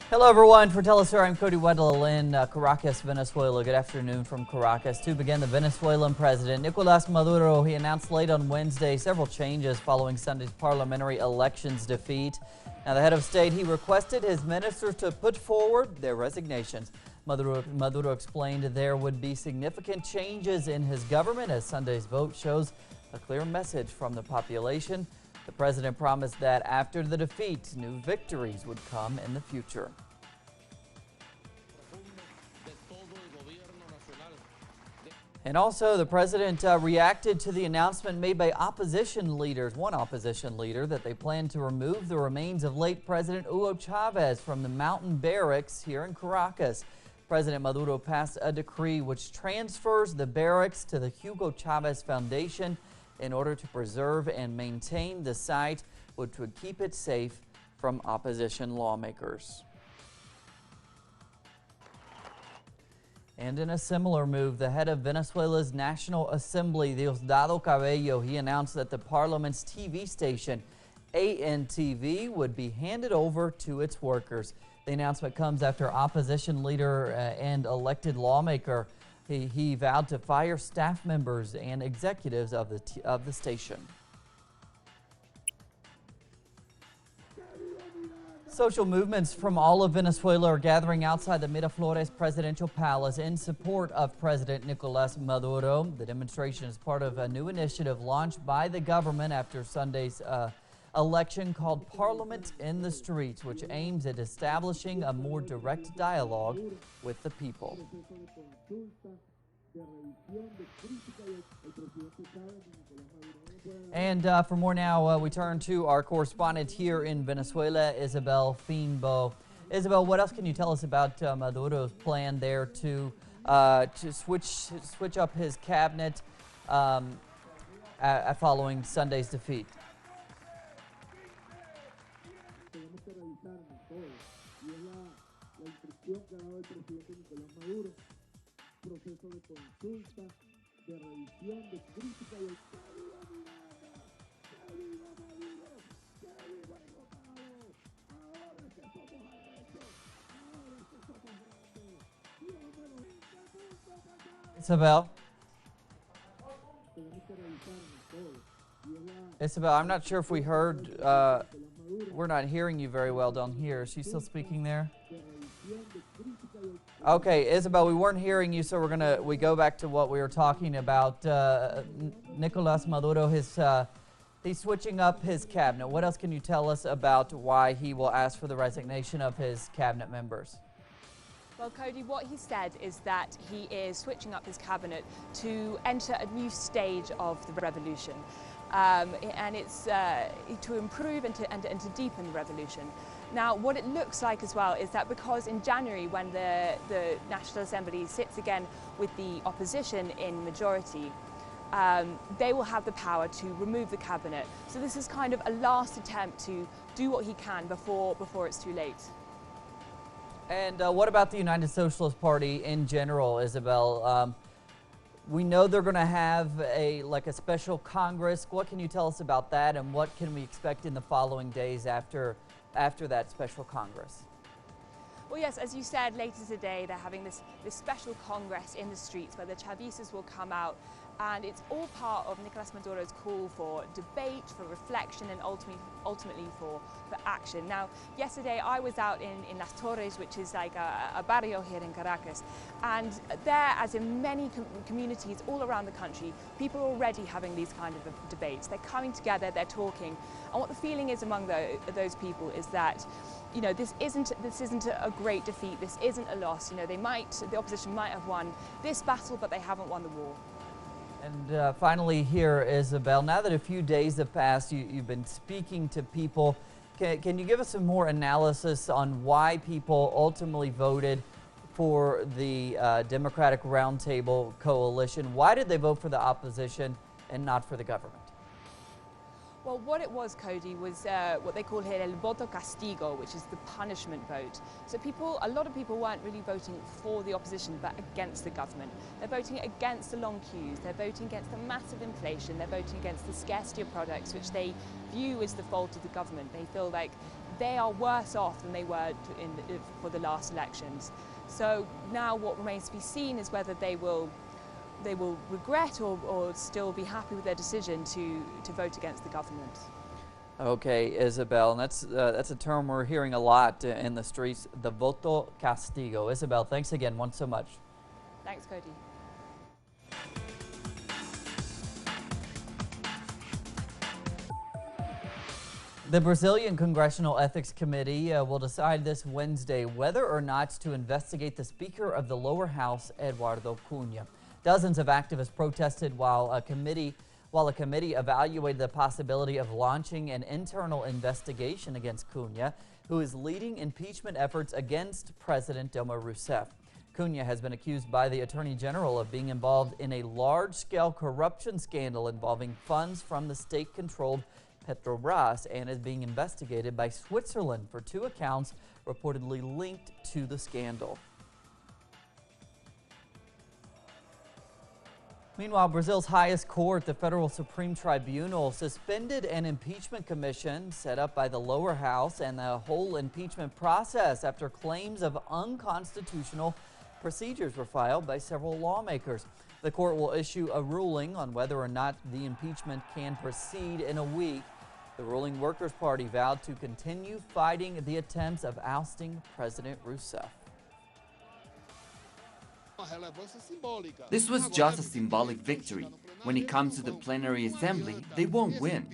Hello everyone, for Telesur, I'm Cody Weddle in Caracas, Venezuela. Good afternoon from Caracas. To begin, the Venezuelan president, Nicolás Maduro, he announced late on Wednesday several changes following Sunday's parliamentary elections defeat. Now, the head of state, he requested his ministers to put forward their resignations. Maduro explained there would be significant changes in his government as Sunday's vote shows a clear message from the population. The president promised that after the defeat, new victories would come in the future. And also, the president reacted to the announcement made by opposition leaders, one opposition leader, that they plan to remove the remains of late President Hugo Chavez from the mountain barracks here in Caracas. President Maduro passed a decree which transfers the barracks to the Hugo Chavez Foundation in order to preserve and maintain the site, which would keep it safe from opposition lawmakers. And in a similar move, the head of Venezuela's National Assembly, Diosdado Cabello, he announced that the parliament's TV station, ANTV, would be handed over to its workers. The announcement comes after opposition leader and elected lawmaker he vowed to fire staff members and executives of the station. Social movements from all of Venezuela are gathering outside the Miraflores presidential palace in support of President Nicolás Maduro. The demonstration is part of a new initiative launched by the government after Sunday's election called Parliament in the Streets, which aims at establishing a more direct dialogue with the people. And for more now, we turn to our correspondent here in Venezuela, Isabel Finbo. Isabel, what else can you tell us about Maduro's plan there to switch up his cabinet following Sunday's defeat? Isabel, I'm not sure if we heard, we're not hearing you very well down here. Is she still speaking there? Okay, Isabel, we weren't hearing you, so we go back to what we were talking about. Nicolás Maduro, he's switching up his cabinet. What else can you tell us about why he will ask for the resignation of his cabinet members? Well, Cody, what he said is that he is switching up his cabinet to enter a new stage of the revolution. And it's to improve and to deepen the revolution. Now, what it looks like as well is that because in January, when the National Assembly sits again with the opposition in majority, they will have the power to remove the cabinet. So this is kind of a last attempt to do what he can before it's too late. And what about the United Socialist Party in general, Isabel? We know they're going to have a special Congress. What can you tell us about that, and what can we expect in the following days after that special Congress? Well, yes, as you said, later today they're having this special Congress in the streets where the Chavistas will come out, and it's all part of Nicolás Maduro's call for debate, for reflection, and ultimately for action. Now, yesterday I was out in Las Torres, which is like a barrio here in Caracas, and there, as in many communities all around the country, people are already having these kind of debates. They're coming together, they're talking, and what the feeling is among those people is that, you know, this isn't a great defeat. This isn't a loss. You know, the opposition might have won this battle, but they haven't won the war. And finally here, Isabel, now that a few days have passed, you've been speaking to people. Can you give us some more analysis on why people ultimately voted for the Democratic Roundtable coalition? Why did they vote for the opposition and not for the government? Well, what it was, Cody, was what they call here el voto castigo, which is the punishment vote. So a lot of people weren't really voting for the opposition, but against the government. They're voting against the long queues, they're voting against the massive inflation, they're voting against the scarcity of products, which they view as the fault of the government. They feel like they are worse off than they were for the last elections. So now what remains to be seen is whether they will regret or still be happy with their decision to vote against the government. Okay, Isabel, and that's a term we're hearing a lot in the streets, the voto castigo. Isabel, thanks again once so much. Thanks, Cody. The Brazilian Congressional Ethics Committee will decide this Wednesday whether or not to investigate the Speaker of the lower house, Eduardo Cunha. Dozens of activists protested while a committee evaluated the possibility of launching an internal investigation against Cunha, who is leading impeachment efforts against President Dilma Rousseff. Cunha has been accused by the Attorney General of being involved in a large-scale corruption scandal involving funds from the state-controlled Petrobras and is being investigated by Switzerland for 2 accounts reportedly linked to the scandal. Meanwhile, Brazil's highest court, the Federal Supreme Tribunal, suspended an impeachment commission set up by the lower house and the whole impeachment process after claims of unconstitutional procedures were filed by several lawmakers. The court will issue a ruling on whether or not the impeachment can proceed in a week. The ruling Workers' Party vowed to continue fighting the attempts of ousting President Rousseff. This was just a symbolic victory. When it comes to the plenary assembly, they won't win.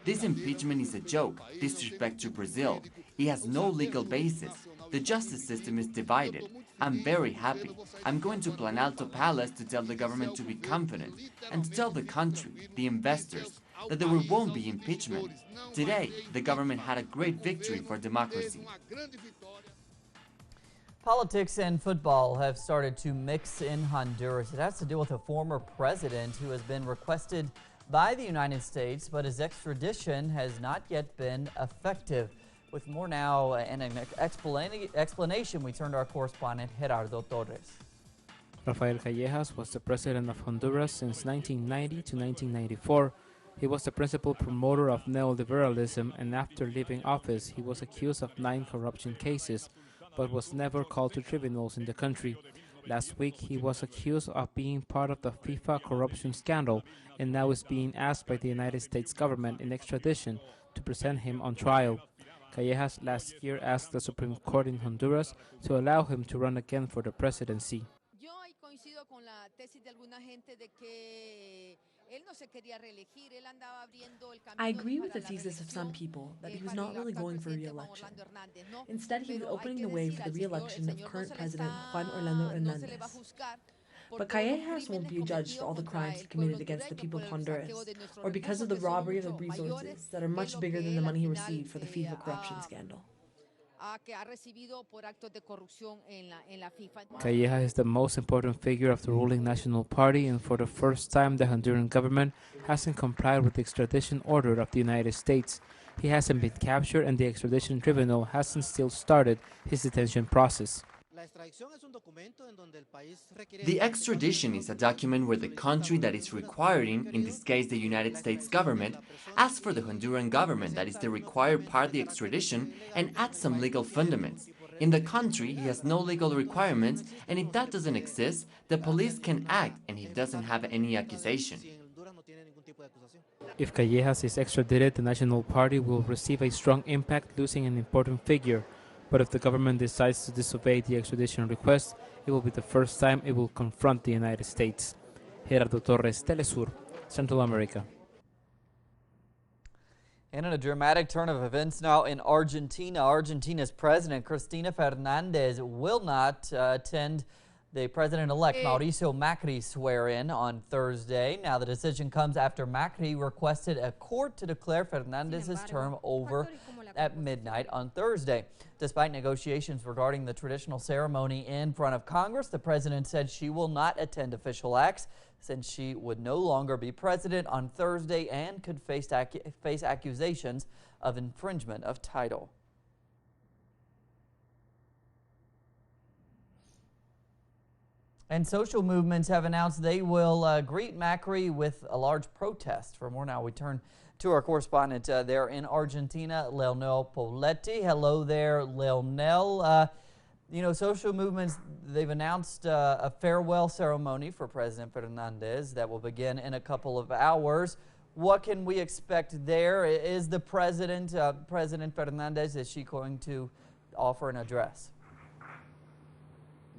This impeachment is a joke, disrespect to Brazil. It has no legal basis. The justice system is divided. I'm very happy. I'm going to Planalto Palace to tell the government to be confident and to tell the country, the investors, that there won't be impeachment. Today, the government had a great victory for democracy. Politics and football have started to mix in Honduras. It has to do with a former president who has been requested by the United States, but his extradition has not yet been effective. With more now and an explanation, we turn to our correspondent Gerardo Torres. Rafael Callejas was the president of Honduras since 1990 to 1994. He was the principal promoter of neoliberalism, and after leaving office, he was accused of 9 corruption cases, but was never called to tribunals in the country. Last week, he was accused of being part of the FIFA corruption scandal and now is being asked by the United States government in extradition to present him on trial. Callejas last year asked the Supreme Court in Honduras to allow him to run again for the presidency. I agree with the thesis of some people that he was not really going for re-election. Instead, he was opening the way for the re-election of current President Juan Orlando Hernandez. But Callejas won't be judged for all the crimes he committed against the people of Honduras, or because of the robbery of the resources that are much bigger than the money he received for the FIFA corruption scandal. Callejas is the most important figure of the ruling National Party, and for the first time the Honduran government hasn't complied with the extradition order of the United States. He hasn't been captured and the extradition tribunal hasn't still started his detention process. The extradition is a document where the country that is requiring, in this case the United States government, asks for the Honduran government, that is the required part of the extradition, and adds some legal fundaments. In the country, he has no legal requirements, and if that doesn't exist, the police can act, and he doesn't have any accusation. If Callejas is extradited, the National Party will receive a strong impact, losing an important figure. But if the government decides to disobey the extradition request, it will be the first time it will confront the United States. Gerardo Torres, Telesur, Central America. And in a dramatic turn of events now in Argentina, Argentina's President Cristina Fernandez will not attend the president-elect Mauricio Macri's swear-in on Thursday. Now the decision comes after Macri requested a court to declare Fernandez's term over at midnight on Thursday. Despite negotiations regarding the traditional ceremony in front of Congress, the president said she will not attend official acts since she would no longer be president on Thursday and could face accusations of infringement of title. And social movements have announced they will greet Macri with a large protest. For more now, we turn to our correspondent there in Argentina, Leonel Poletti. Hello there, Leonel. Social movements, they've announced a farewell ceremony for President Fernandez that will begin in a couple of hours. What can we expect there? Is the President Fernandez, is she going to offer an address?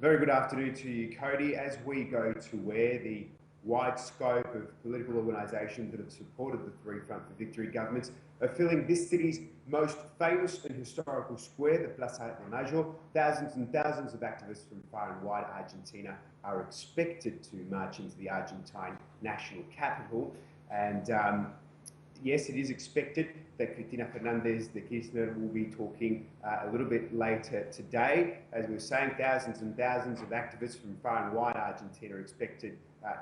Very good afternoon to you, Cody. As we go to where the wide scope of political organisations that have supported the Three Front for Victory governments are filling this city's most famous and historical square, the Plaza de Mayo. Thousands and thousands of activists from far and wide Argentina are expected to march into the Argentine national capital. And yes, it is expected that Cristina Fernández de Kirchner will be talking a little bit later today. As we were saying, thousands and thousands of activists from far and wide Argentina are expected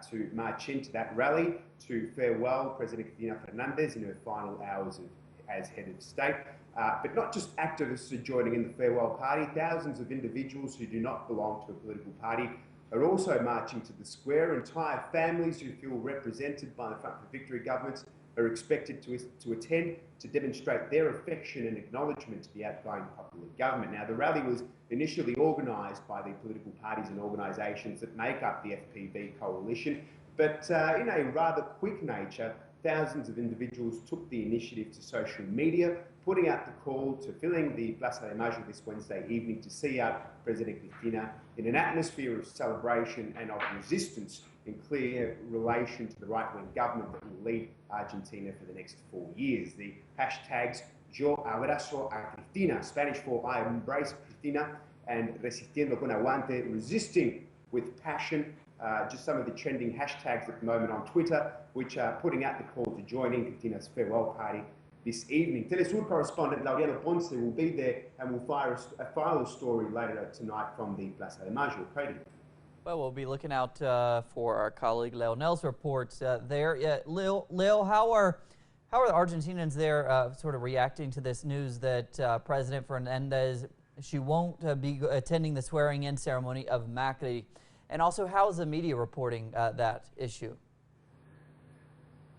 to march into that rally to farewell President Cristina Fernández in her final hours as head of state. But not just activists are joining in the farewell party. Thousands of individuals who do not belong to a political party are also marching to the square. Entire families who feel represented by the Front for Victory governments are expected to attend to demonstrate their affection and acknowledgement to the outgoing popular government. Now, the rally was initially organised by the political parties and organisations that make up the FPV coalition, but in a rather quick nature, thousands of individuals took the initiative to social media, putting out the call to filling the Plaza de Mayo this Wednesday evening to see out President Cristina in an atmosphere of celebration and of resistance in clear relation to the right-wing government that will lead Argentina for the next 4 years. The hashtags Yo abrazo a Cristina, Spanish for I embrace Cristina, and Resistiendo con Aguante, resisting with passion, just some of the trending hashtags at the moment on Twitter, which are putting out the call to join in Cristina's farewell party this evening. Telesur correspondent Laureano Ponce will be there and will file a story later tonight from the Plaza de Mayo. Cody. Well, we'll be looking out for our colleague Leonel's reports there. Yeah, Leo, how are the Argentinians there sort of reacting to this news that President Fernandez, she won't be attending the swearing-in ceremony of Macri? And also, how is the media reporting that issue?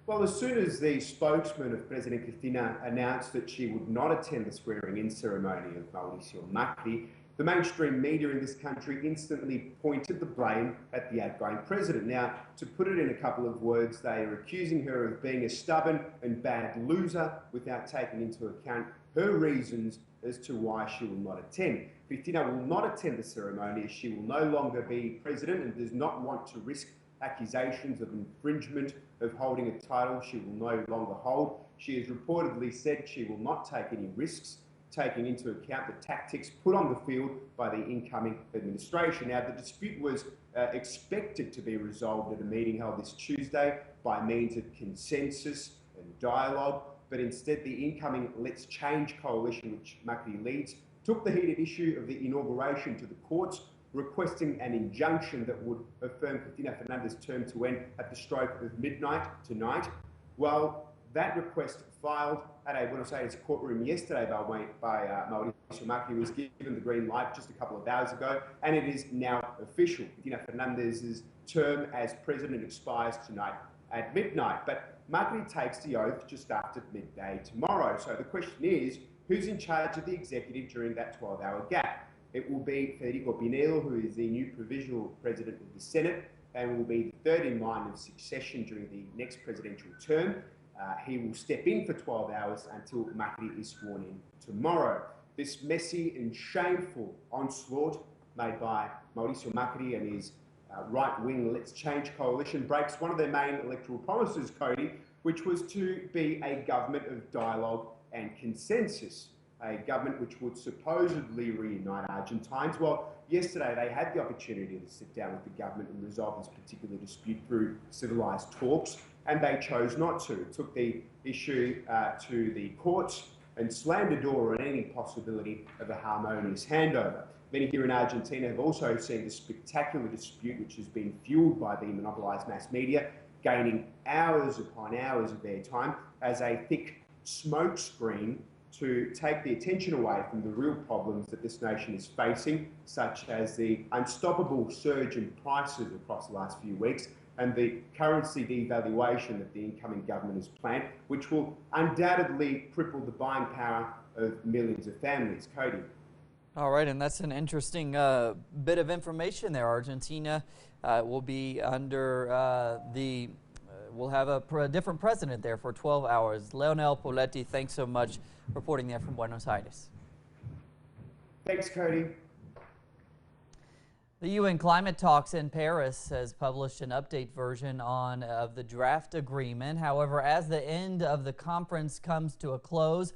Well, as soon as the spokesman of President Cristina announced that she would not attend the swearing-in ceremony of Mauricio Macri, the mainstream media in this country instantly pointed the blame at the outgoing president. Now, to put it in a couple of words, they are accusing her of being a stubborn and bad loser without taking into account her reasons as to why she will not attend. Cristina will not attend the ceremony as she will no longer be president and does not want to risk accusations of infringement of holding a title she will no longer hold. She has reportedly said she will not take any risks, taking into account the tactics put on the field by the incoming administration. Now, the dispute was expected to be resolved at a meeting held this Tuesday by means of consensus and dialogue, but instead the incoming Let's Change coalition, which Macri leads, took the heated issue of the inauguration to the courts, requesting an injunction that would affirm Cristina Fernández's term to end at the stroke of midnight tonight. Well, that request filed at a Buenos Aires courtroom yesterday by Mauricio Macri was given the green light just a couple of hours ago, and it is now official. Cristina Fernández's term as president expires tonight at midnight, but Macri takes the oath just after midday tomorrow. So the question is, who's in charge of the executive during that 12-hour gap? It will be Federico Pinedo, who is the new provisional president of the Senate, and will be the third in line of succession during the next presidential term. He will step in for 12 hours until Macri is sworn in tomorrow. This messy and shameful onslaught made by Mauricio Macri and his right-wing Let's Change coalition breaks one of their main electoral promises, Cody, which was to be a government of dialogue and consensus, a government which would supposedly reunite Argentines. Well, yesterday they had the opportunity to sit down with the government and resolve this particular dispute through civilised talks, and they chose not to. It took the issue to the courts and slammed the door on any possibility of a harmonious handover. Many here in Argentina have also seen the spectacular dispute which has been fuelled by the monopolised mass media, gaining hours upon hours of their time as a thick smokescreen to take the attention away from the real problems that this nation is facing, such as the unstoppable surge in prices across the last few weeks, and the currency devaluation that the incoming government has planned, which will undoubtedly cripple the buying power of millions of families. Cody. All right, and that's an interesting bit of information there. Argentina will be under we'll have a different president there for 12 hours. Leonel Poletti, thanks so much reporting there from Buenos Aires. Thanks, Cody. The UN climate talks in Paris has published an update version of the draft agreement. However, as the end of the conference comes to a close,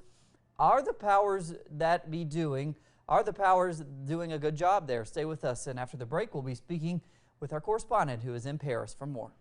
are the powers doing a good job there? Stay with us, and after the break, we'll be speaking with our correspondent who is in Paris for more.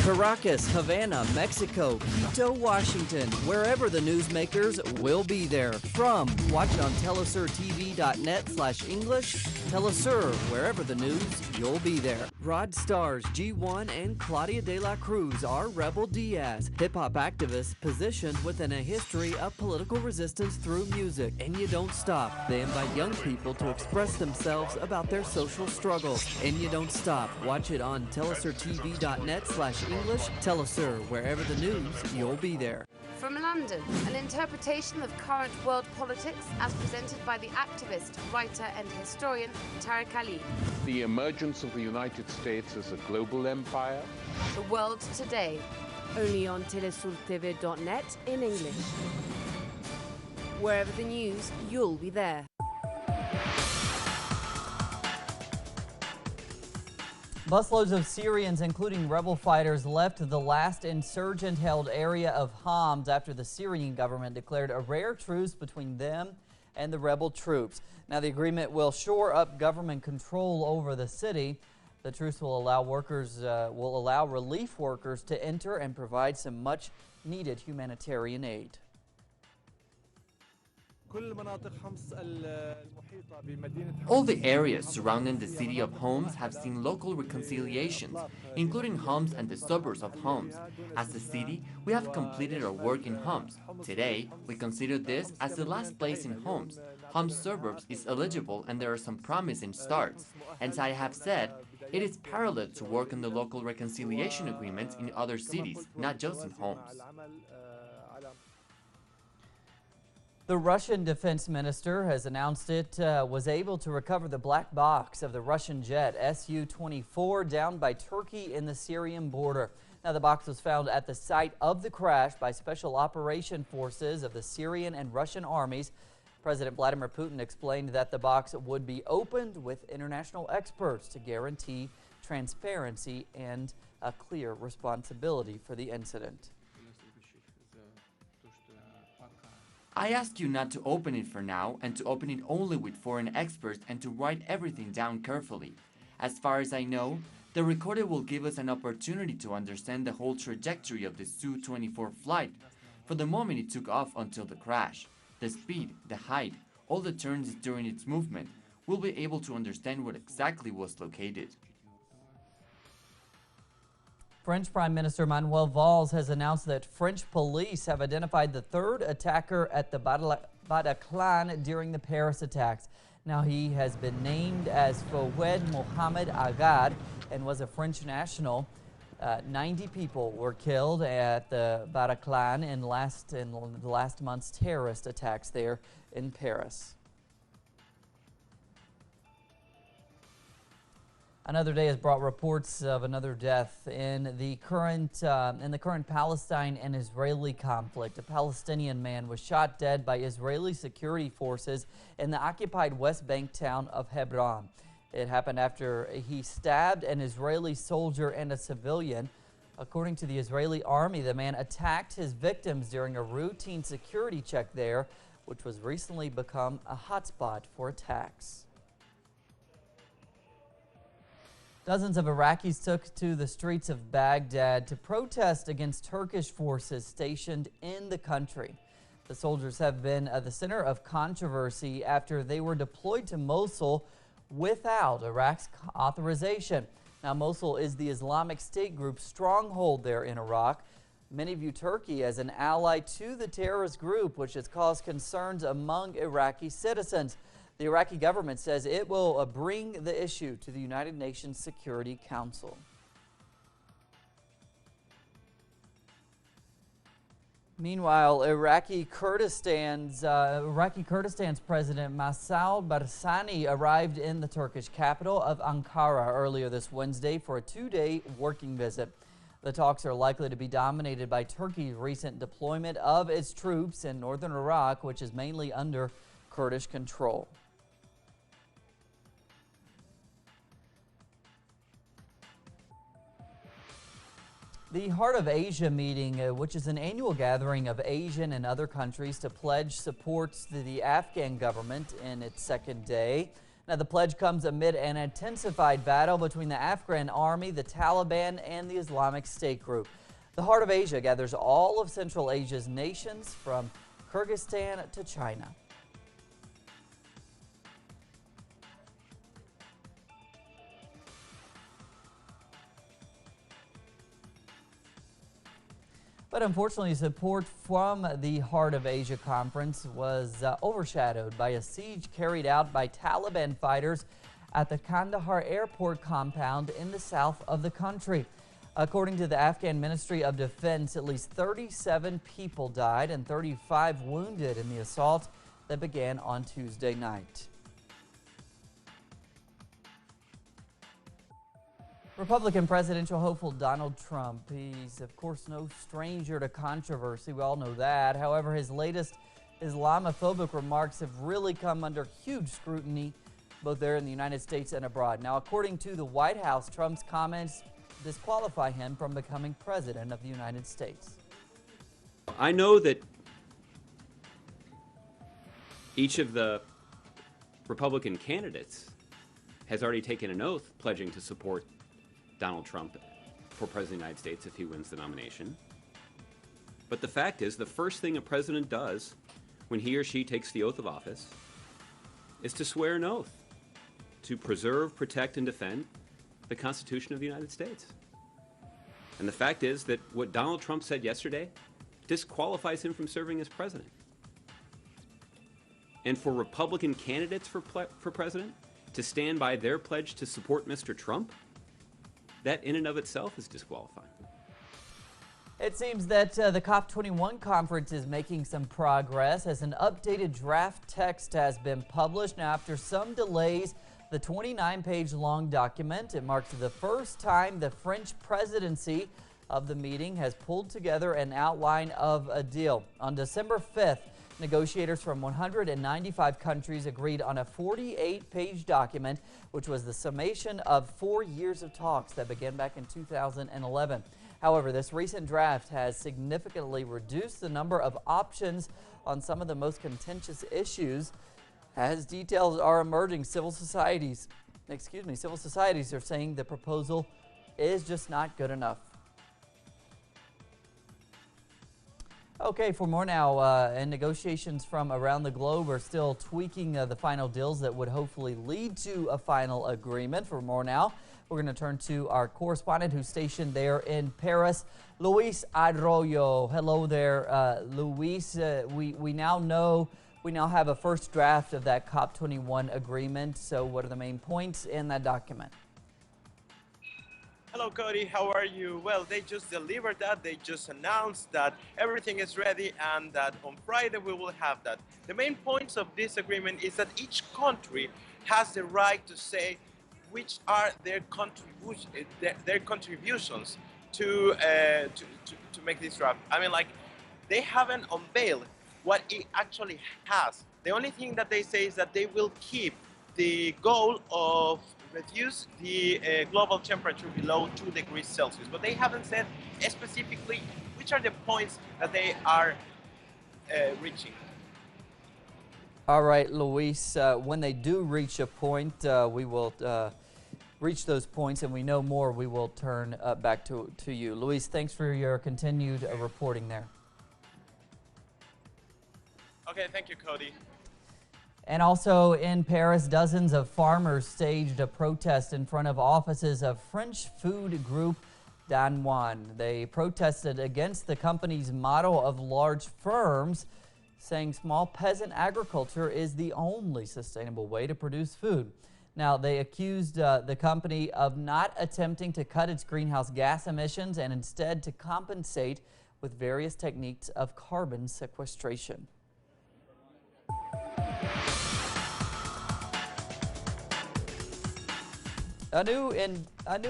Caracas, Havana, Mexico, Quito, Washington, wherever the newsmakers will be there. From watch on telesurtv.net/English, Telesur, wherever the news, you'll be there. Rod stars G1 and Claudia de la Cruz are Rebel Diaz, hip-hop activists positioned within a history of political resistance through music. And you don't stop. They invite young people to express themselves about their social struggles. And you don't stop. Watch it on telesurtv.net/English, Telesur, wherever the news, you'll be there. From London, an interpretation of current world politics as presented by the activist, writer and historian Tariq Ali. The emergence of the United States as a global empire. The world today, only on telesurtv.net in English. Wherever the news, you'll be there. Busloads of Syrians, including rebel fighters, left the last insurgent-held area of Homs after the Syrian government declared a rare truce between them and the rebel troops. Now, the agreement will shore up government control over the city. The truce will allow relief workers to enter and provide some much-needed humanitarian aid. All the areas surrounding the city of Homs have seen local reconciliations, including Homs and the suburbs of Homs. As a city, we have completed our work in Homs. Today, we consider this as the last place in Homs. Homs suburbs is eligible and there are some promising starts. As I have said, it is parallel to work on the local reconciliation agreements in other cities, not just in Homs. The Russian defense minister has announced it was able to recover the black box of the Russian jet Su-24 down by Turkey in the Syrian border. Now, the box was found at the site of the crash by special operation forces of the Syrian and Russian armies. President Vladimir Putin explained that the box would be opened with international experts to guarantee transparency and a clear responsibility for the incident. I ask you not to open it for now and to open it only with foreign experts and to write everything down carefully. As far as I know, the recorder will give us an opportunity to understand the whole trajectory of the Su-24 flight, from the moment it took off until the crash. The speed, the height, all the turns during its movement. We'll be able to understand what exactly was located. French Prime Minister Manuel Valls has announced that French police have identified the third attacker at the Bataclan during the Paris attacks. Now, he has been named as Fouad Mohamed Agad and was a French national. 90 people were killed at the Bataclan in last month's terrorist attacks there in Paris. Another day has brought reports of another death in the current Palestine and Israeli conflict. A Palestinian man was shot dead by Israeli security forces in the occupied West Bank town of Hebron. It happened after he stabbed an Israeli soldier and a civilian. According to the Israeli army, the man attacked his victims during a routine security check there, which was recently become a hotspot for attacks. Dozens of Iraqis took to the streets of Baghdad to protest against Turkish forces stationed in the country. The soldiers have been the center of controversy after they were deployed to Mosul without Iraq's authorization. Now, Mosul is the Islamic State group's stronghold there in Iraq. Many view Turkey as an ally to the terrorist group, which has caused concerns among Iraqi citizens. The Iraqi government says it will bring the issue to the United Nations Security Council. Meanwhile, Iraqi Kurdistan's President Masoud Barzani arrived in the Turkish capital of Ankara earlier this Wednesday for a two-day working visit. The talks are likely to be dominated by Turkey's recent deployment of its troops in northern Iraq, which is mainly under Kurdish control. The Heart of Asia meeting, which is an annual gathering of Asian and other countries to pledge support to the Afghan government in its second day. Now, the pledge comes amid an intensified battle between the Afghan army, the Taliban, and the Islamic State group. The Heart of Asia gathers all of Central Asia's nations from Kyrgyzstan to China. But unfortunately, support from the Heart of Asia conference was overshadowed by a siege carried out by Taliban fighters at the Kandahar airport compound in the south of the country. According to the Afghan Ministry of Defense, at least 37 people died and 35 wounded in the assault that began on Tuesday night. Republican presidential hopeful Donald Trump, he's of course no stranger to controversy, we all know that. However, his latest Islamophobic remarks have really come under huge scrutiny, both there in the United States and abroad. Now, according to the White House, Trump's comments disqualify him from becoming president of the United States. I know that each of the Republican candidates has already taken an oath pledging to support Donald Trump for President of the United States if he wins the nomination. But the fact is, the first thing a president does when he or she takes the oath of office is to swear an oath to preserve, protect, and defend the Constitution of the United States. And the fact is that what Donald Trump said yesterday disqualifies him from serving as president. And for Republican candidates for president to stand by their pledge to support Mr. Trump, that in and of itself is disqualifying. It seems that the COP21 conference is making some progress as an updated draft text has been published. Now, after some delays, the 29-page long document, it marks the first time the French presidency of the meeting has pulled together an outline of a deal. On December 5th, negotiators from 195 countries agreed on a 48-page document, which was the summation of 4 years of talks that began back in 2011. However, this recent draft has significantly reduced the number of options on some of the most contentious issues. As details are emerging, civil societies are saying the proposal is just not good enough. Okay, for more now, and negotiations from around the globe are still tweaking the final deals that would hopefully lead to a final agreement. For more now, we're going to turn to our correspondent who's stationed there in Paris, Luis Arroyo. Hello there, Luis. We now have a first draft of that COP21 agreement. So what are the main points in that document? Hello, Cody. How are you? Well, they just delivered that. They just announced that everything is ready and that on Friday we will have that. The main points of this agreement is that each country has the right to say which are their contributions to make this draft. I mean, like, they haven't unveiled what it actually has. The only thing that they say is that they will keep the goal of reduce the global temperature below 2 degrees Celsius, but they haven't said specifically which are the points that they are reaching. All right, Luis, when they do reach a point, we will reach those points, and we know more, we will turn back to you. Luis, thanks for your continued reporting there. Okay, thank you, Cody. And also in Paris, dozens of farmers staged a protest in front of offices of French food group Dan Juan. They protested against the company's model of large firms, saying small peasant agriculture is the only sustainable way to produce food. Now, they accused the company of not attempting to cut its greenhouse gas emissions and instead to compensate with various techniques of carbon sequestration. A new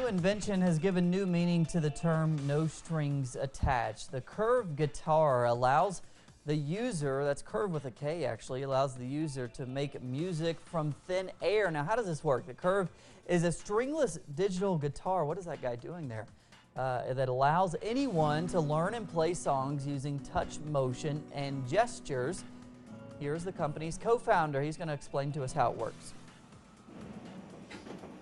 invention has given new meaning to the term "no strings attached." The curved guitar allows the user, that's curved with a K actually, allows the user to make music from thin air. Now, how does this work? The Curve is a stringless digital guitar. What is that guy doing there? That allows anyone to learn and play songs using touch motion and gestures. Here's the company's co-founder. He's going to explain to us how it works.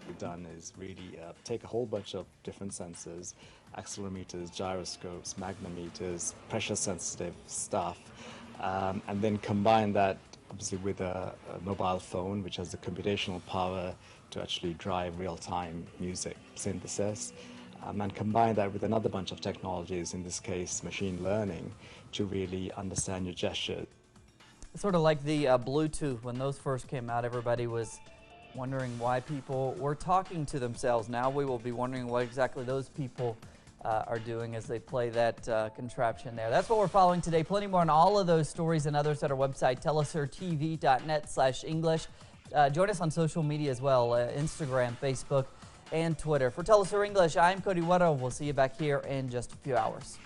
We've done is really take a whole bunch of different sensors, accelerometers, gyroscopes, magnetometers, pressure sensitive stuff, and then combine that obviously with a mobile phone which has the computational power to actually drive real-time music synthesis, and combine that with another bunch of technologies, in this case machine learning, to really understand your gesture. Sort of like the Bluetooth. When those first came out, everybody was wondering why people were talking to themselves. Now we will be wondering what exactly those people are doing as they play that contraption there. That's what we're following today. Plenty more on all of those stories and others at our website, telesurtv.net/English. Join us on social media as well, Instagram, Facebook, and Twitter. For Telesur English, I'm Cody Weddle. We'll see you back here in just a few hours.